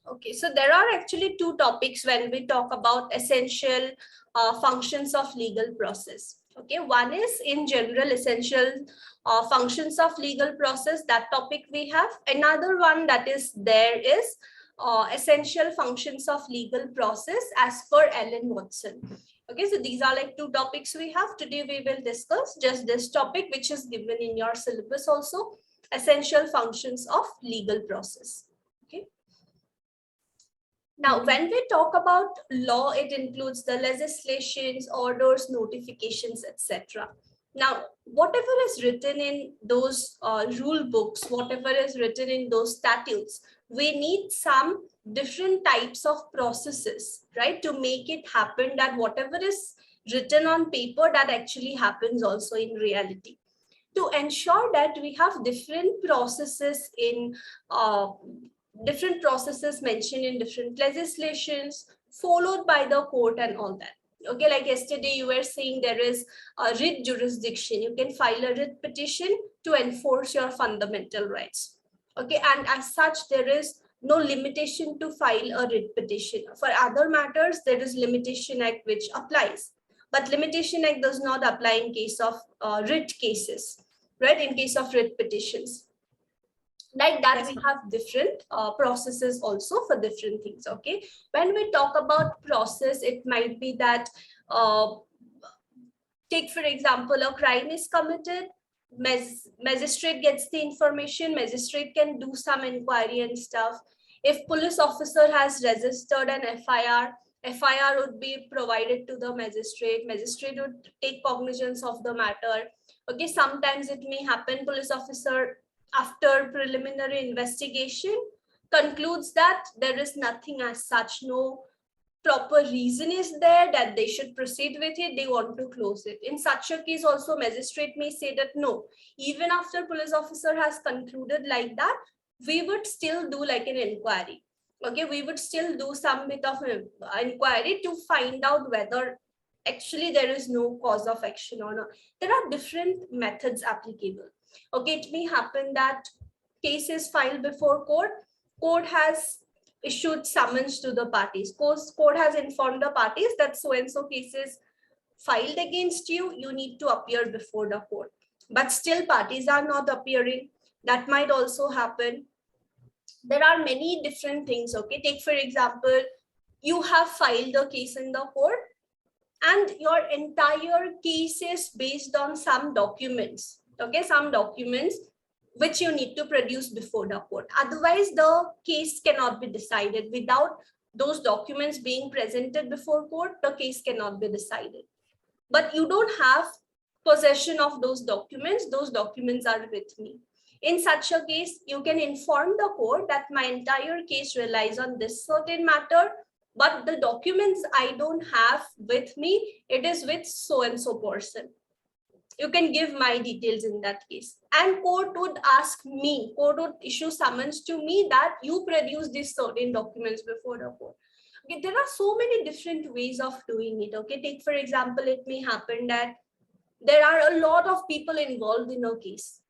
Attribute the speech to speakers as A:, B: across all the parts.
A: Okay, so there are actually two topics when we talk about essential functions of legal process. Okay, one is in general essential functions of legal process. That topic we have. Another one that is there is essential functions of legal process as per Ellen Watson. Okay, so these are like two topics we have. Today we will discuss just this topic, which is given in your syllabus also, essential functions of legal process. Okay. Now, when we talk about law, it includes the legislations, orders, notifications, etc. Now, whatever is written in those rule books, whatever is written in those statutes, we need some different types of processes, right, to make it happen that whatever is written on paper, that actually happens also in reality. To ensure that we have different processes in different processes mentioned in different legislations followed by the court and all that. Okay, like yesterday you were saying there is a writ jurisdiction. You can file a writ petition to enforce your fundamental rights. Okay, and as such there is no limitation to file a writ petition. For other matters, there is Limitation Act which applies, but Limitation Act does not apply in case of writ cases, right? In case of writ petitions. Like that, we have different processes also for different things. Okay, when we talk about process, it might be that take for example, a crime is committed, magistrate gets the information, magistrate can do some inquiry and stuff. If police officer has registered an FIR would be provided to the magistrate would take cognizance of the matter. Okay, sometimes it may happen police officer after preliminary investigation concludes that there is nothing as such, no proper reason is there that they should proceed with it, they want to close it. In such a case also, magistrate may say that no, even after police officer has concluded like that, we would still do like an inquiry. Okay, we would still do some bit of inquiry to find out whether actually there is no cause of action or not. There are different methods applicable. Okay, it may happen that case is filed before court, court has issued summons to the parties, court has informed the parties that so and so case is filed against you, you need to appear before the court, but still parties are not appearing. That might also happen. There are many different things. Okay, take for example, you have filed a case in the court and your entire case is based on some documents. Okay, some documents which you need to produce before the court. Otherwise, the case cannot be decided. Without those documents being presented before court, the case cannot be decided. But you don't have possession of those documents. Those documents are with me. In such a case, you can inform the court that my entire case relies on this certain matter, but the documents I don't have with me, it is with so and so person. You can give my details in that case. And court would ask me, court would issue summons to me that you produce these certain documents before the court. Okay, there are so many different ways of doing it. Okay, take for example, it may happen that there are a lot of people involved in a case.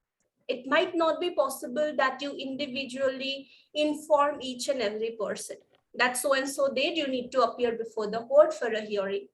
A: It might not be possible that you individually inform each and every person that so and so date you need to appear before the court for a hearing.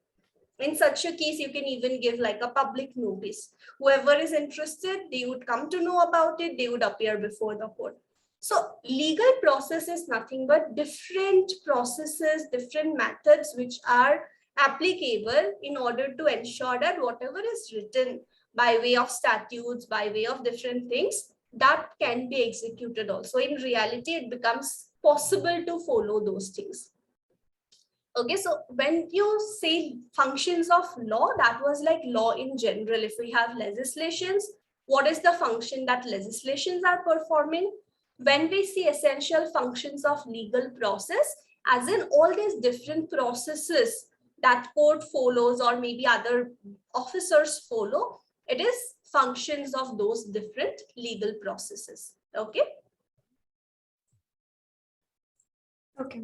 A: In such a case, you can even give like a public notice. Whoever is interested, they would come to know about it, they would appear before the court. So legal process is nothing but different processes, different methods which are applicable in order to ensure that whatever is written by way of statutes, by way of different things, that can be executed also. In reality, it becomes possible to follow those things. Okay, so when you say functions of law, that was like law in general. If we have legislations, what is the function that legislations are performing? When we see essential functions of legal process, as in all these different processes that court follows or maybe other officers follow, it is functions of those different legal processes. Okay. Okay.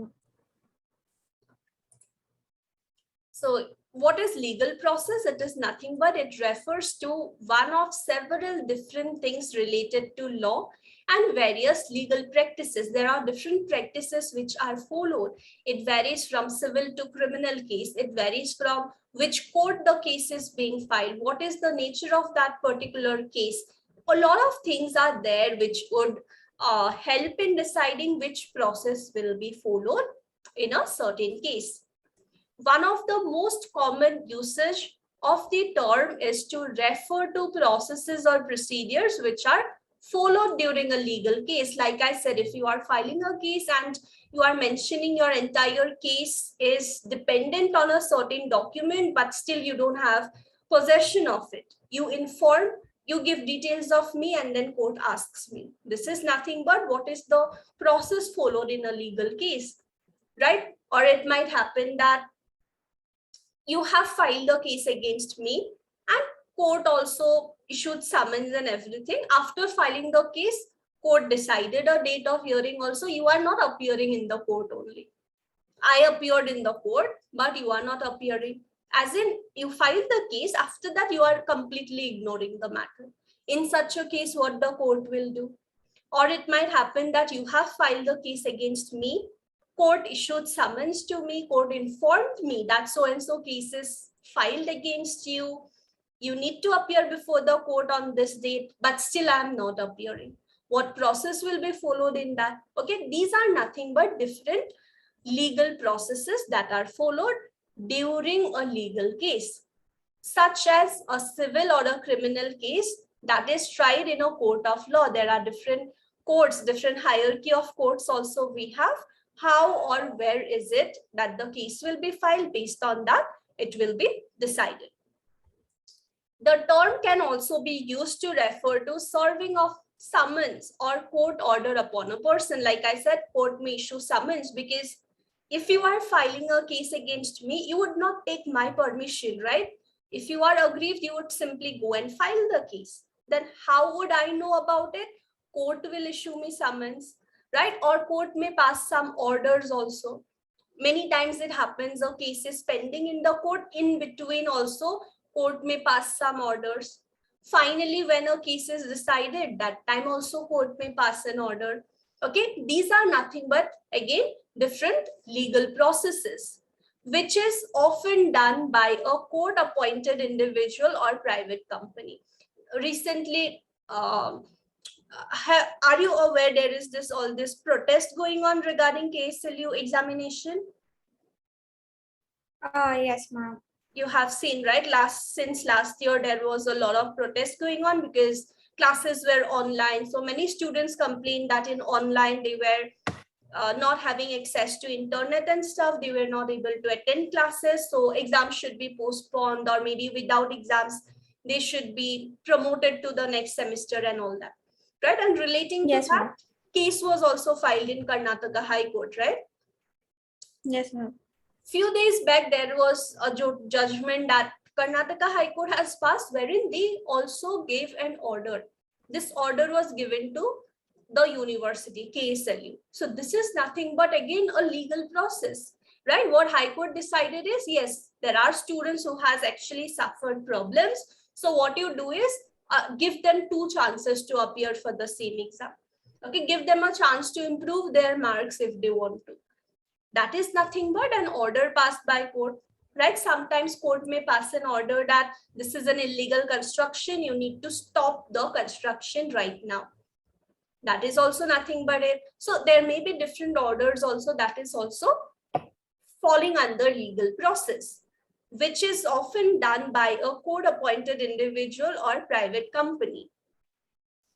A: So what is legal process? It is nothing but it refers to one of several different things related to law and various legal practices. There are different practices which are followed. It varies from civil to criminal case. It varies from which court the case is being filed. What is the nature of that particular case? A lot of things are there which would help in deciding which process will be followed in a certain case. One of the most common usage of the term is to refer to processes or procedures which are followed during a legal case. Like I said, if you are filing a case and you are mentioning your entire case is dependent on a certain document, but still you don't have possession of it, you inform, you give details of me, and then court asks me. This is nothing but what is the process followed in a legal case, right? Or it might happen that you have filed a case against me and court also issued summons and everything. After filing the case, court decided a date of hearing also. You are not appearing in the court only. I appeared in the court, but you are not appearing. As in, you filed the case, after that you are completely ignoring the matter. In such a case, what the court will do? Or it might happen that you have filed the case against me, court issued summons to me, court informed me that so and so case is filed against you, you need to appear before the court on this date, but still I am not appearing. What process will be followed in that? Okay, these are nothing but different legal processes that are followed during a legal case, such as a civil or a criminal case that is tried in a court of law. There are different courts, different hierarchy of courts also we have. How or where is it that the case will be filed? Based on that, it will be decided. The term can also be used to refer to serving of summons or court order upon a person. Like I said, court may issue summons, because if you are filing a case against me, you would not take my permission, right? If you are aggrieved, you would simply go and file the case. Then how would I know about it? Court will issue me summons, right? Or court may pass some orders also. Many times it happens, a case is pending in the court, in between also court may pass some orders. Finally, when a case is decided, that time also court may pass an order. Okay, these are nothing but again different legal processes, which is often done by a court appointed individual or private company. Recently, are you aware there is all this protest going on regarding KSLU examination?
B: Yes, ma'am.
A: You have seen, right? Since last year, there was a lot of protest going on because classes were online. So many students complained that in online they were not having access to internet and stuff. They were not able to attend classes. So exams should be postponed, or maybe without exams, they should be promoted to the next semester and all that, right? And relating to that, case was also filed in Karnataka High Court, right?
B: Yes, ma'am.
A: Few days back, there was a judgment that Karnataka High Court has passed, wherein they also gave an order. This order was given to the university, KSLU. So this is nothing but again a legal process, right? What High Court decided is, yes, there are students who has actually suffered problems. So what you do is give them 2 chances to appear for the same exam. Okay, give them a chance to improve their marks if they want to. That is nothing but an order passed by court, right? Sometimes court may pass an order that this is an illegal construction, you need to stop the construction right now. That is also nothing but it. So there may be different orders also, that is also falling under legal process, which is often done by a court appointed individual or private company.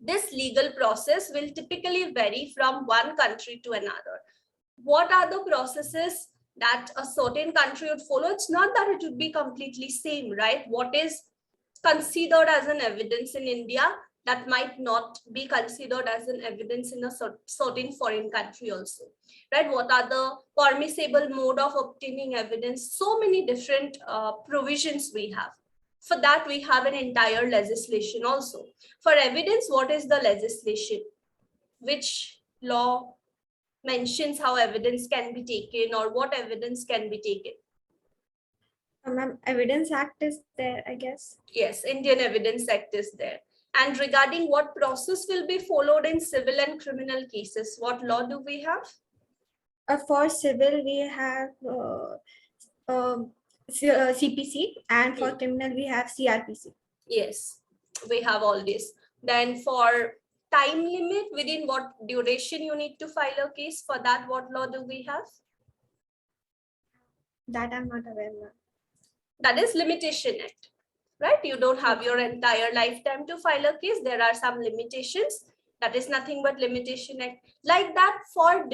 A: This legal process will typically vary from one country to another. What are the processes that a certain country would follow? It's not that it would be completely same, right? What is considered as an evidence in India, that might not be considered as an evidence in a certain foreign country also, right? What are the permissible mode of obtaining evidence? So many different provisions we have. For that, we have an entire legislation also. For evidence, what is the legislation? Which law mentions how evidence can be taken, or what evidence can be taken?
B: Ma'am, Evidence Act is there, I guess.
A: Yes, Indian Evidence Act is there. And regarding what process will be followed in civil and criminal cases, what law do we have?
B: For civil, we have CPC, and for criminal, we have CRPC.
A: Yes, we have all this. Then for time limit, within what duration you need to file a case, for that, what law do we have?
B: That I'm not aware, ma'am.
A: That is Limitation Act, right? You don't have your entire lifetime to file a case. There are some limitations. That is nothing but Limitation Act. Like that, for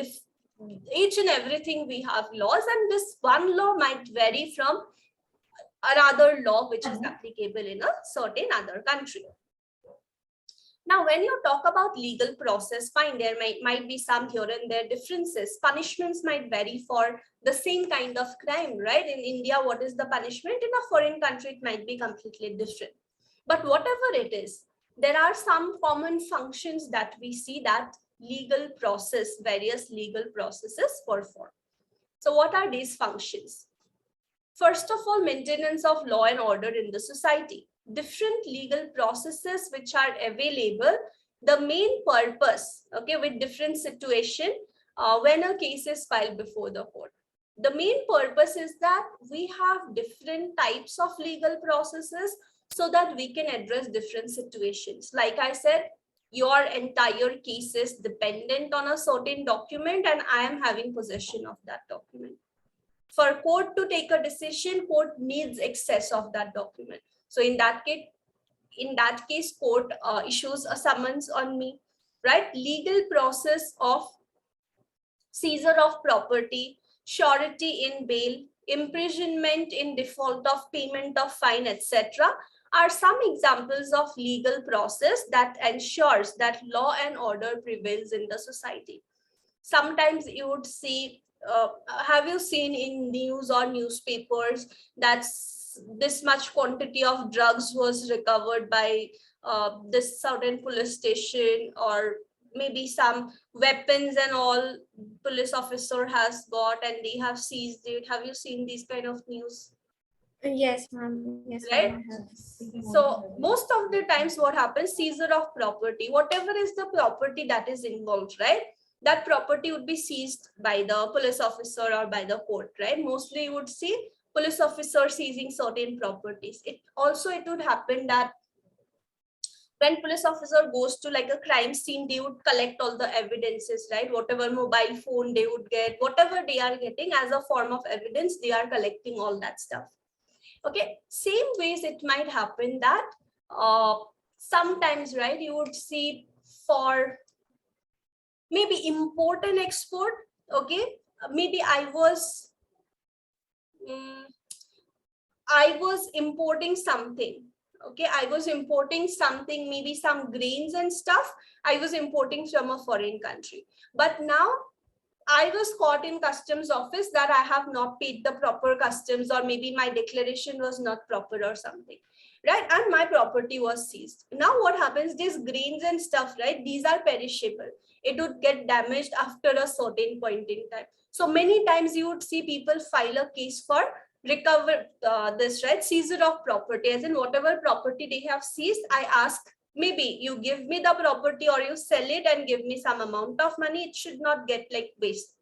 A: each and everything we have laws, and this one law might vary from another law which is applicable in a certain other country. Now, when you talk about legal process, fine, there might be some here and there differences. Punishments might vary for the same kind of crime, right? In India, what is the punishment? In a foreign country, it might be completely different. But whatever it is, there are some common functions that we see that legal process, various legal processes perform. So what are these functions? First of all, maintenance of law and order in the society. Different legal processes which are available, the main purpose, okay, with different situation, when a case is filed before the court. The main purpose is that we have different types of legal processes so that we can address different situations. Like I said, your entire case is dependent on a certain document and I am having possession of that document. For court to take a decision, court needs access of that document. So in that case, court issues a summons on me, right? Legal process of seizure of property, surety in bail, imprisonment in default of payment of fine, etc. are some examples of legal process that ensures that law and order prevails in the society. Sometimes you would see, have you seen in news or newspapers that this much quantity of drugs was recovered by this certain police station, or maybe some weapons and all police officer has got and they have seized it? Have you seen these kind of news?
B: Yes, ma'am. Yes,
A: Right?
B: ma'am, I have.
A: So most of the times what happens, seizure of property, whatever is the property that is involved, right? That property would be seized by the police officer or by the court, right? Mostly you would see police officer seizing certain properties. It would happen that when police officer goes to like a crime scene, they would collect all the evidences, right? Whatever mobile phone they would get, whatever they are getting as a form of evidence, they are collecting all that stuff. Okay, same ways it might happen that sometimes, right, you would see for maybe import and export. Okay, maybe I was importing something. Okay, I was importing something, maybe some grains and stuff. I was importing from a foreign country, but now I was caught in customs office that I have not paid the proper customs, or maybe my declaration was not proper or something, right? And my property was seized. Now what happens, these grains and stuff, right? These are perishable. It would get damaged after a certain point in time. So many times you would see people file a case for recover this, right? Seizure of property, as in whatever property they have seized, I ask, maybe you give me the property or you sell it and give me some amount of money. It should not get like waste.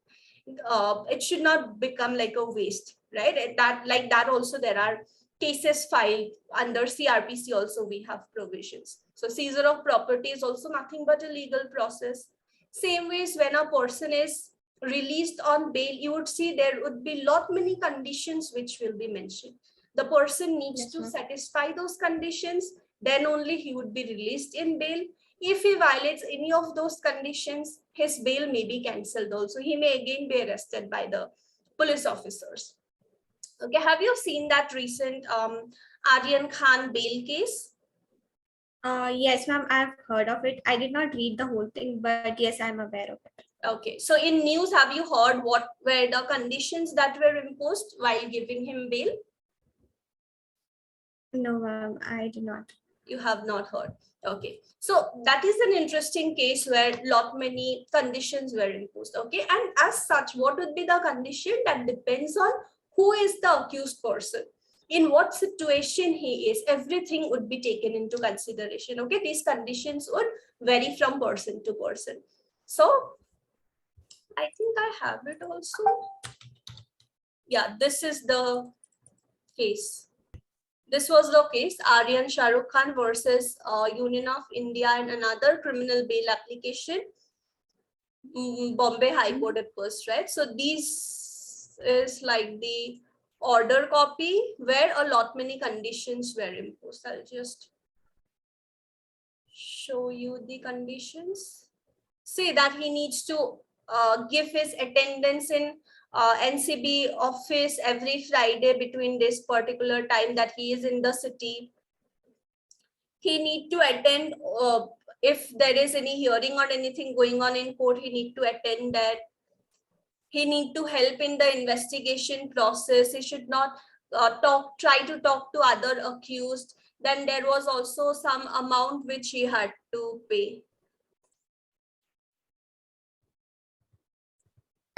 A: It should not become like a waste, right? That also there are cases filed under CRPC. Also we have provisions. So seizure of property is also nothing but a legal process. Same ways, when a person is released on bail, you would see there would be lot many conditions which will be mentioned. The person needs to satisfy those conditions, then only he would be released in bail. If he violates any of those conditions, his bail may be cancelled also. He may again be arrested by the police officers. Okay, have you seen that recent Aryan Khan bail case?
B: Yes, ma'am, I've heard of it. I did not read the whole thing, but yes, I'm aware of it.
A: Okay, so in news, have you heard what were the conditions that were imposed while giving him bail?
B: No, ma'am, I did not.
A: You have not heard. Okay, so that is an interesting case where lot many conditions were imposed. Okay, and as such, what would be the condition? That depends on who is the accused person. in what situation he is, everything would be taken into consideration. Okay, these conditions would vary from person to person. So I think I have it also. Yeah, this is the case. This was the case, Aryan Shahrukh Khan versus Union of India and another criminal bail application. Bombay High Court it was, right? So these is like the order copy where a lot many conditions were imposed. I'll just show you the conditions. Say that he needs to give his attendance in NCB office every Friday between this particular time that he is in the city. He need to attend if there is any hearing or anything going on in court, he need to attend that. He need to help in the investigation process. He should not try to talk to other accused. Then there was also some amount which he had to pay.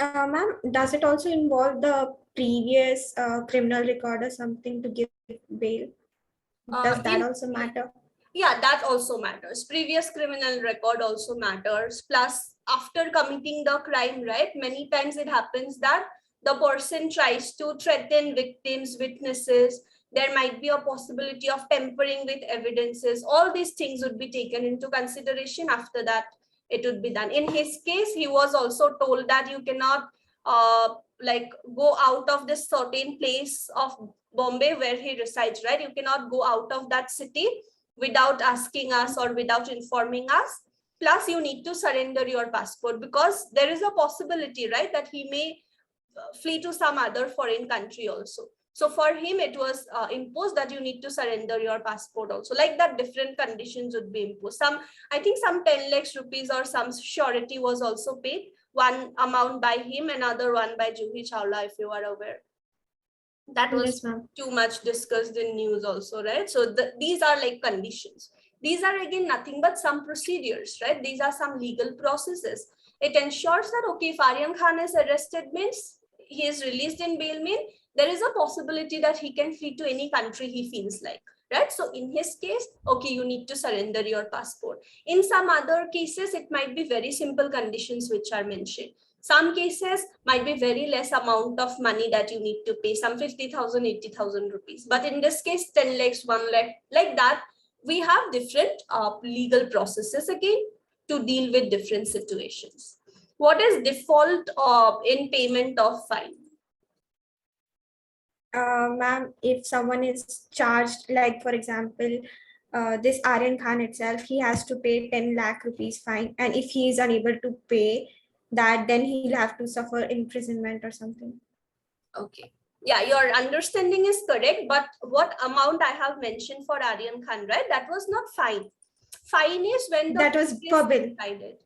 B: Ma'am, does it also involve the previous criminal record or something to give bail? Does that also matter?
A: Yeah, that also matters. Previous criminal record also matters. Plus, after committing the crime, right, many times it happens that the person tries to threaten victims, witnesses. There might be a possibility of tampering with evidences. All these things would be taken into consideration. After that, it would be done. In his case, he was also told that you cannot like go out of this certain place of Bombay where he resides, right? You cannot go out of that city without asking us or without informing us. Plus, you need to surrender your passport because there is a possibility, right, that he may flee to some other foreign country also. So for him, it was imposed that you need to surrender your passport also. Like that, different conditions would be imposed. Some, I think some 10 lakhs rupees or some surety was also paid. One amount by him, another one by Juhi Chawla, if you are aware. That was too much discussed in news also, right? So these are like conditions. These are again nothing but some procedures, right? These are some legal processes. It ensures that, okay, if Aryan Khan is arrested means he is released in bail mean there is a possibility that he can flee to any country he feels like, right? So in his case, okay, you need to surrender your passport. In some other cases, it might be very simple conditions which are mentioned. Some cases might be very less amount of money that you need to pay, some 50,000, 80,000 rupees. But in this case, 10 lakhs, 1 lakh, like that, we have different legal processes again to deal with different situations. What is default in payment of fine?
B: Ma'am, if someone is charged, like for example, this Aryan Khan itself, he has to pay 10 lakh rupees fine. And if he is unable to pay that, then he'll have to suffer imprisonment or something.
A: Okay. Yeah, your understanding is correct. But what amount I have mentioned for Aryan Khan, right? That was not fine. Fine is when the
B: that was for bill.
A: Decided.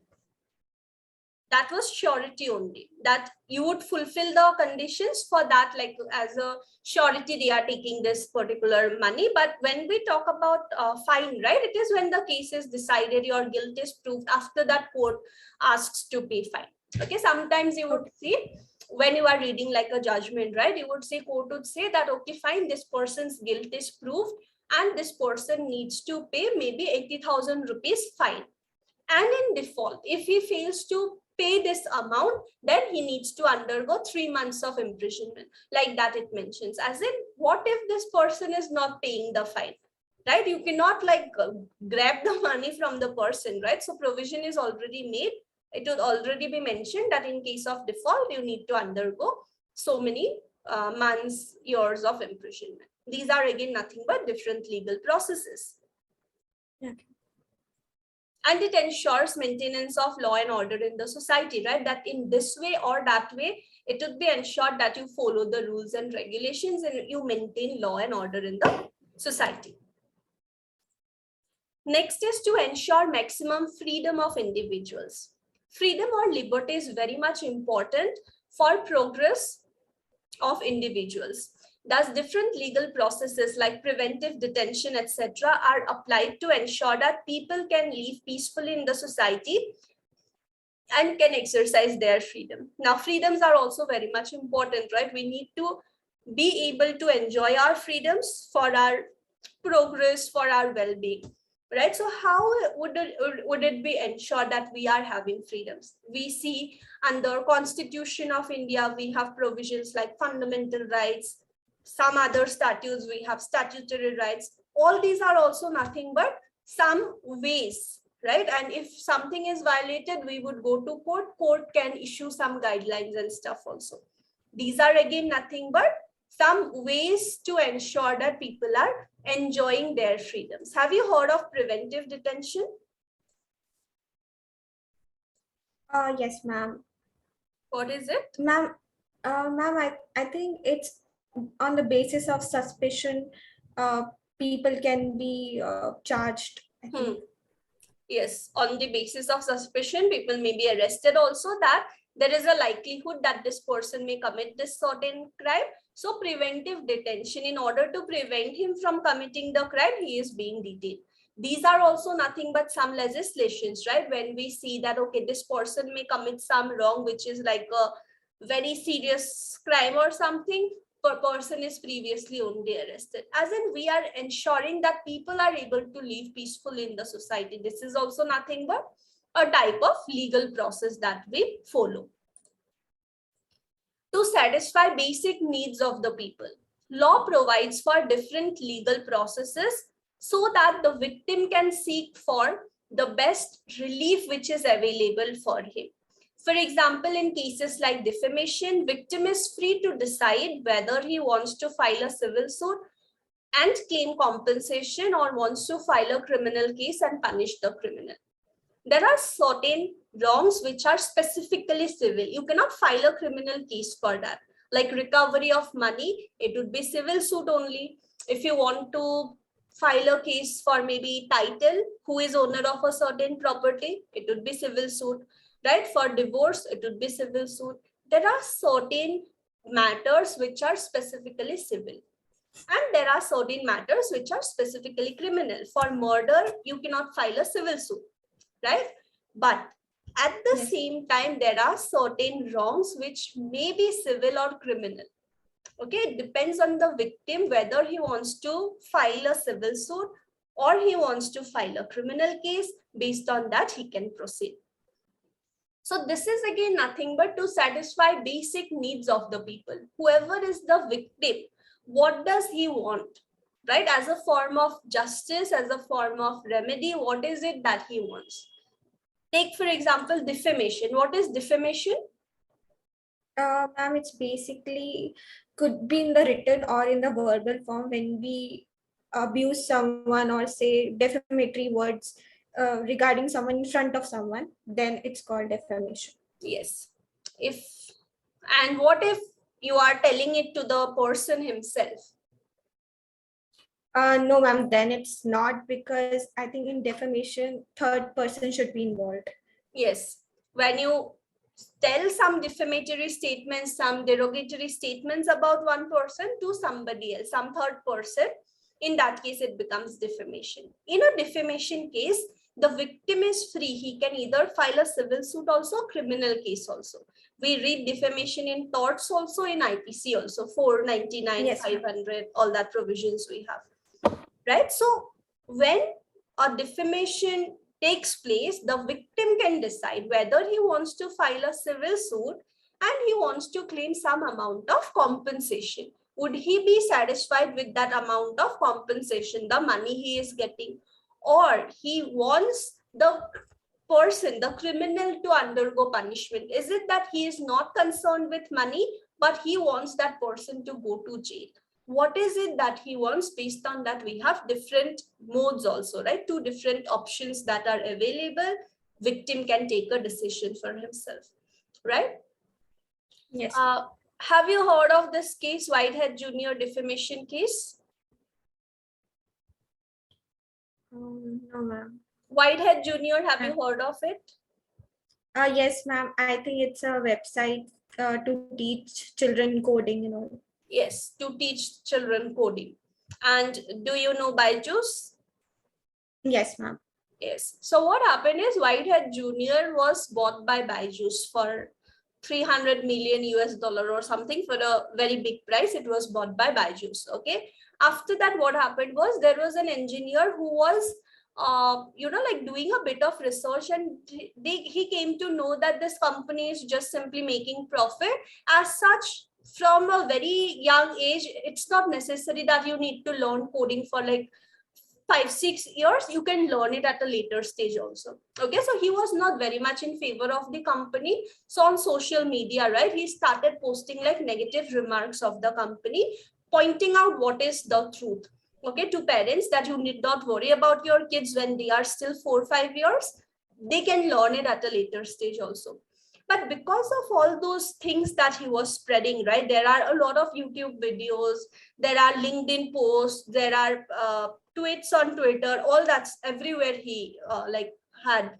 A: That was surety only, that you would fulfill the conditions for that, like as a surety they are taking this particular money. But when we talk about fine, right, it is when the case is decided, your guilt is proved, after that court asks to pay fine. Okay, sometimes you would see when you are reading like a judgment, right, you would say, court would say that, okay, fine, this person's guilt is proved and this person needs to pay maybe 80,000 rupees fine. And in default, if he fails to pay this amount, then he needs to undergo 3 months of imprisonment. Like that it mentions. As in, what if this person is not paying the fine? Right? You cannot like grab the money from the person, right? So provision is already made. It would already be mentioned that in case of default, you need to undergo so many months, years of imprisonment. These are again nothing but different legal processes.
B: Okay.
A: And it ensures maintenance of law and order in the society, right? That in this way or that way, it would be ensured that you follow the rules and regulations and you maintain law and order in the society. Next is to ensure maximum freedom of individuals. Freedom or liberty is very much important for progress of individuals. Thus, different legal processes like preventive detention, etc., are applied to ensure that people can live peacefully in the society and can exercise their freedom. Now, freedoms are also very much important, right? We need to be able to enjoy our freedoms for our progress, for our well-being, right? So how would it be ensured that we are having freedoms? We see under Constitution of India, we have provisions like fundamental rights, some other statutes, we have statutory rights. All these are also nothing but some ways, right? And if something is violated, we would go to court. Court can issue some guidelines and stuff also. These are again nothing but some ways to ensure that people are enjoying their freedoms. Have you heard of preventive detention?
B: Yes, ma'am.
A: What is it?
B: Ma'am, I think it's on the basis of suspicion, people can be charged. I think.
A: Yes, on the basis of suspicion, people may be arrested also, that there is a likelihood that this person may commit this certain crime. So preventive detention, in order to prevent him from committing the crime, he is being detained. These are also nothing but some legislations, right? When we see that, okay, this person may commit some wrong, which is like a very serious crime or something, per person is previously only arrested. As in, we are ensuring that people are able to live peacefully in the society. This is also nothing but a type of legal process that we follow to satisfy basic needs of the people. Law provides for different legal processes so that the victim can seek for the best relief which is available for him. For example, in cases like defamation, victim is free to decide whether he wants to file a civil suit and claim compensation or wants to file a criminal case and punish the criminal. There are certain wrongs which are specifically civil. You cannot file a criminal case for that. Like recovery of money, it would be civil suit only. If you want to file a case for maybe title, who is owner of a certain property, it would be civil suit, right? For divorce, it would be civil suit. There are certain matters which are specifically civil, and there are certain matters which are specifically criminal. For murder, you cannot file a civil suit, right? But at the
B: Yes.
A: same time, there are certain wrongs which may be civil or criminal. Okay, it depends on the victim whether he wants to file a civil suit or he wants to file a criminal case. Based on that, he can proceed. So this is again nothing but to satisfy basic needs of the people. Whoever is the victim, what does he want, right? As a form of justice, as a form of remedy, what is it that he wants? Take, for example, defamation. What is defamation?
B: Ma'am, it's basically could be in the written or in the verbal form when we abuse someone or say defamatory words regarding someone in front of someone, then it's called defamation.
A: Yes. And what if you are telling it to the person himself?
B: No, ma'am, then it's not, because I think in defamation, third person should be involved.
A: Yes. When you tell some defamatory statements, some derogatory statements about one person to somebody else, some third person, in that case, it becomes defamation. In a defamation case, the victim is free. He can either file a civil suit also, criminal case also. We read defamation in torts also, in IPC also, 499,
B: Yes,
A: 500, all that provisions we have, right? So when a defamation takes place, the victim can decide whether he wants to file a civil suit and he wants to claim some amount of compensation. Would he be satisfied with that amount of compensation, the money he is getting, or he wants the person, the criminal, to undergo punishment? Is it that he is not concerned with money, but he wants that person to go to jail? What is it that he wants? Based on that, we have different modes also, right? Two different options that are available. Victim can take a decision for himself, right?
B: Yes.
A: Have you heard of this case, Whitehead Junior defamation case?
B: No, ma'am.
A: Whitehead Junior, have you heard of it?
B: Yes, ma'am. I think it's a website to teach children coding, you know.
A: Yes, to teach children coding. And do you know Byju's?
B: Yes, ma'am.
A: Yes. So what happened is Whitehead Junior was bought by Byju's for 300 million US dollar or something for a very big price. It was bought by Byju's. Okay. After that, what happened was there was an engineer who was like doing a bit of research, and he came to know that this company is just simply making profit. As such, from a very young age, it's not necessary that you need to learn coding for like 5-6 years. You can learn it at a later stage also. Okay, so he was not very much in favor of the company. So on social media, right, he started posting like negative remarks of the company, pointing out what is the truth, okay, to parents, that you need not worry about your kids when they are still 4-5 years. They can learn it at a later stage also. But because of all those things that he was spreading, right, there are a lot of YouTube videos, there are LinkedIn posts, there are tweets on Twitter, all that's everywhere. He had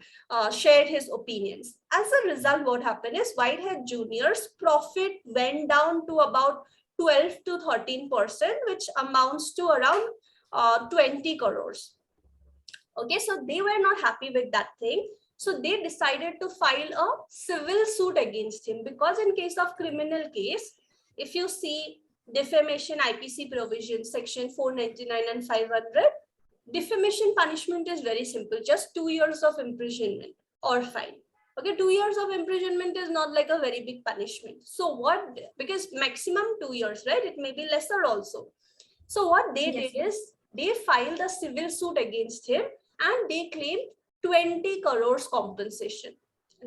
A: shared his opinions. As a result, what happened is Whitehead Junior's profit went down to about 12 to 13%, which amounts to around 20 crores. Okay, so they were not happy with that thing. So they decided to file a civil suit against him, because in case of criminal case, if you see defamation IPC provision section 499 and 500, defamation punishment is very simple, just 2 years of imprisonment or fine. Okay, 2 years of imprisonment is not like a very big punishment. So what, because maximum 2 years, right? It may be lesser also. So what they did is they filed a civil suit against him, and they claimed 20 crores compensation.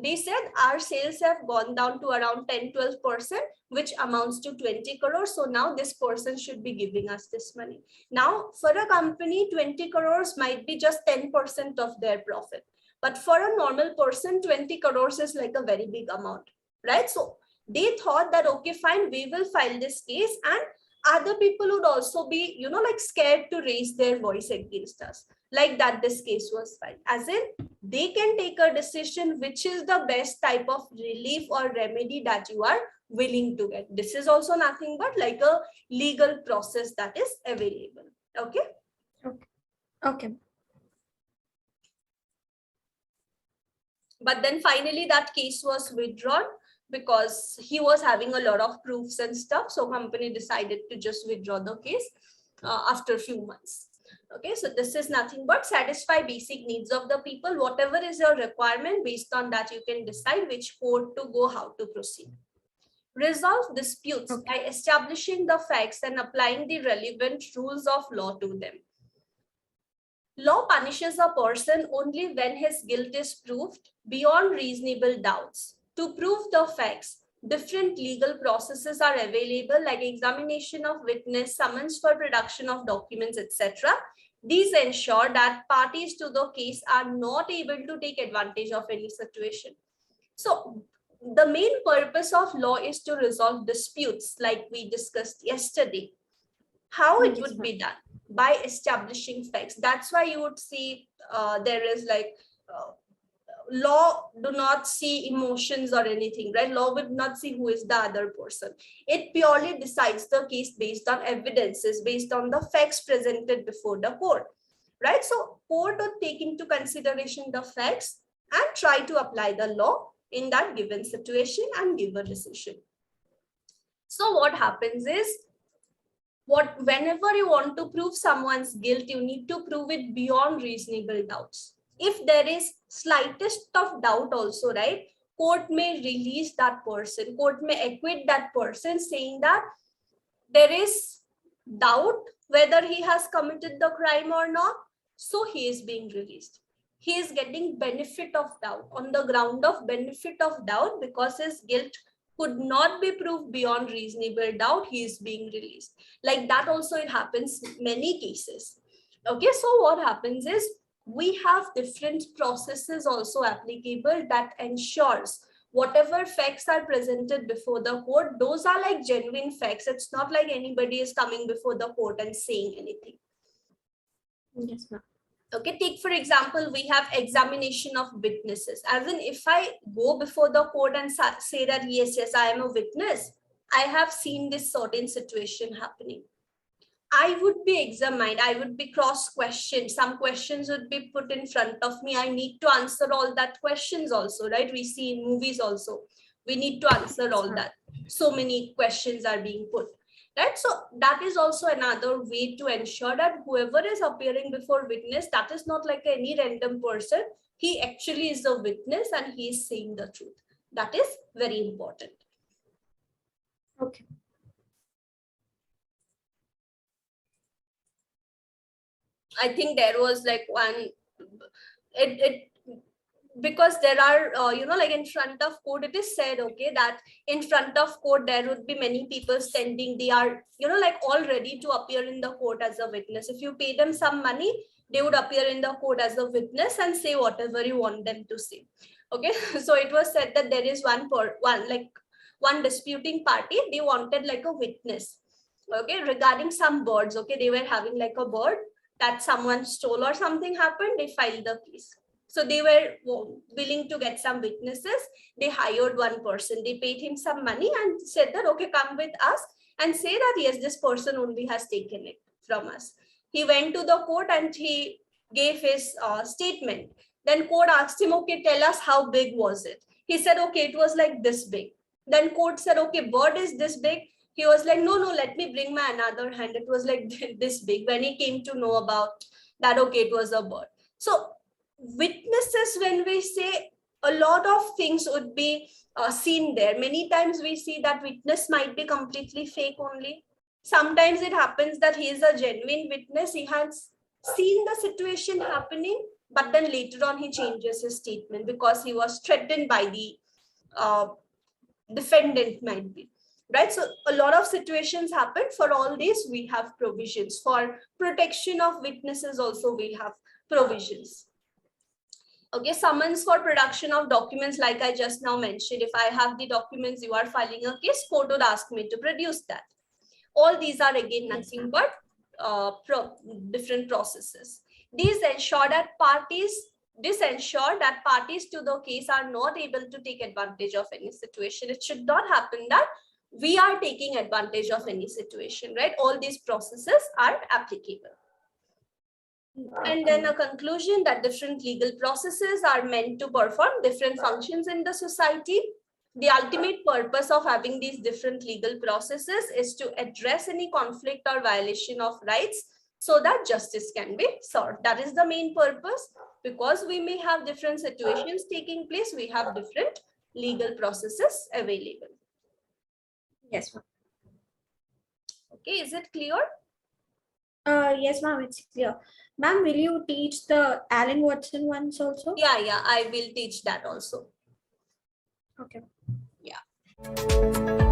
A: They said our sales have gone down to around 10-12%, which amounts to 20 crores. So now this person should be giving us this money. Now, for a company, 20 crores might be just 10% of their profit. But for a normal person, 20 crores is like a very big amount, right? So they thought that, okay, fine, we will file this case, and other people would also be, like scared to raise their voice against us. Like that, this case was filed. As in, they can take a decision which is the best type of relief or remedy that you are willing to get. This is also nothing but like a legal process that is available. Okay.
B: Okay.
A: But then finally that case was withdrawn because he was having a lot of proofs and stuff. So company decided to just withdraw the case after a few months. Okay, so this is nothing but satisfy basic needs of the people. Whatever is your requirement, based on that you can decide which court to go, how to proceed. Resolve disputes by establishing the facts and applying the relevant rules of law to them. Law punishes a person only when his guilt is proved beyond reasonable doubts. To prove the facts, different legal processes are available, like examination of witness, summons for production of documents, etc. These ensure that parties to the case are not able to take advantage of any situation. So the main purpose of law is to resolve disputes, like we discussed yesterday. How it would be done? By establishing facts. That's why you would see there is like law do not see emotions or anything, right? Law would not see who is the other person. It purely decides the case based on evidences, based on the facts presented before the court, right? So court would take into consideration the facts and try to apply the law in that given situation and give a decision. So what happens is, whenever you want to prove someone's guilt, you need to prove it beyond reasonable doubts. If there is slightest of doubt also, right, court may release that person, court may acquit that person, saying that there is doubt whether he has committed the crime or not, so he is being released. He is getting benefit of doubt on the ground of benefit of doubt, because his guilt could not be proved beyond reasonable doubt, he is being released. Like that also it happens many cases. Okay, so what happens is, we have different processes also applicable that ensures whatever facts are presented before the court, those are like genuine facts. It's not like anybody is coming before the court and saying anything.
B: Yes, ma'am.
A: Okay, take for example, we have examination of witnesses. As in, if I go before the court and say that, yes, I am a witness, I have seen this certain situation happening, I would be examined, I would be cross-questioned, some questions would be put in front of me, I need to answer all that questions also, right? We see in movies also. We need to answer all that. So many questions are being put, right? So that is also another way to ensure that whoever is appearing before witness, that is not like any random person. He actually is a witness and he is saying the truth. That is very important.
B: Okay.
A: I think there was like one, because there are, like in front of court, it is said, okay, that in front of court, there would be many people standing. They are, like all ready to appear in the court as a witness. If you pay them some money, they would appear in the court as a witness and say whatever you want them to say. Okay. So it was said that there is one disputing party. They wanted like a witness, okay, regarding some birds. Okay. They were having like a bird that someone stole or something happened. They filed the case. So they were willing to get some witnesses. They hired one person. They paid him some money and said that, okay, come with us and say that, yes, this person only has taken it from us. He went to the court and he gave his statement. Then court asked him, okay, tell us how big was it? He said, okay, it was like this big. Then court said, okay, bird is this big. He was like, no, let me bring my another hand. It was like this big. When he came to know about that, okay, it was a bird. So witnesses, when we say, a lot of things would be seen there. Many times we see that witness might be completely fake only. Sometimes it happens that he is a genuine witness. He has seen the situation happening, but then later on he changes his statement because he was threatened by the defendant, might be. Right. So a lot of situations happen. For all this, we have provisions. For protection of witnesses also, we have provisions. Okay, summons for production of documents, like I just now mentioned. If I have the documents, you are filing a case, court would ask me to produce that. All these are again nothing but different processes. These ensure that parties to the case are not able to take advantage of any situation. It should not happen that we are taking advantage of any situation, right? All these processes are applicable. And then a conclusion that different legal processes are meant to perform different functions in the society. The ultimate purpose of having these different legal processes is to address any conflict or violation of rights so that justice can be served. That is the main purpose. Because we may have different situations taking place, we have different legal processes available.
B: Yes, ma'am.
A: Okay, is it clear?
B: Yes, ma'am, it's clear. Ma'am, will you teach the Allen Watson ones also?
A: Yeah, I will teach that also.
B: Okay.
A: Yeah.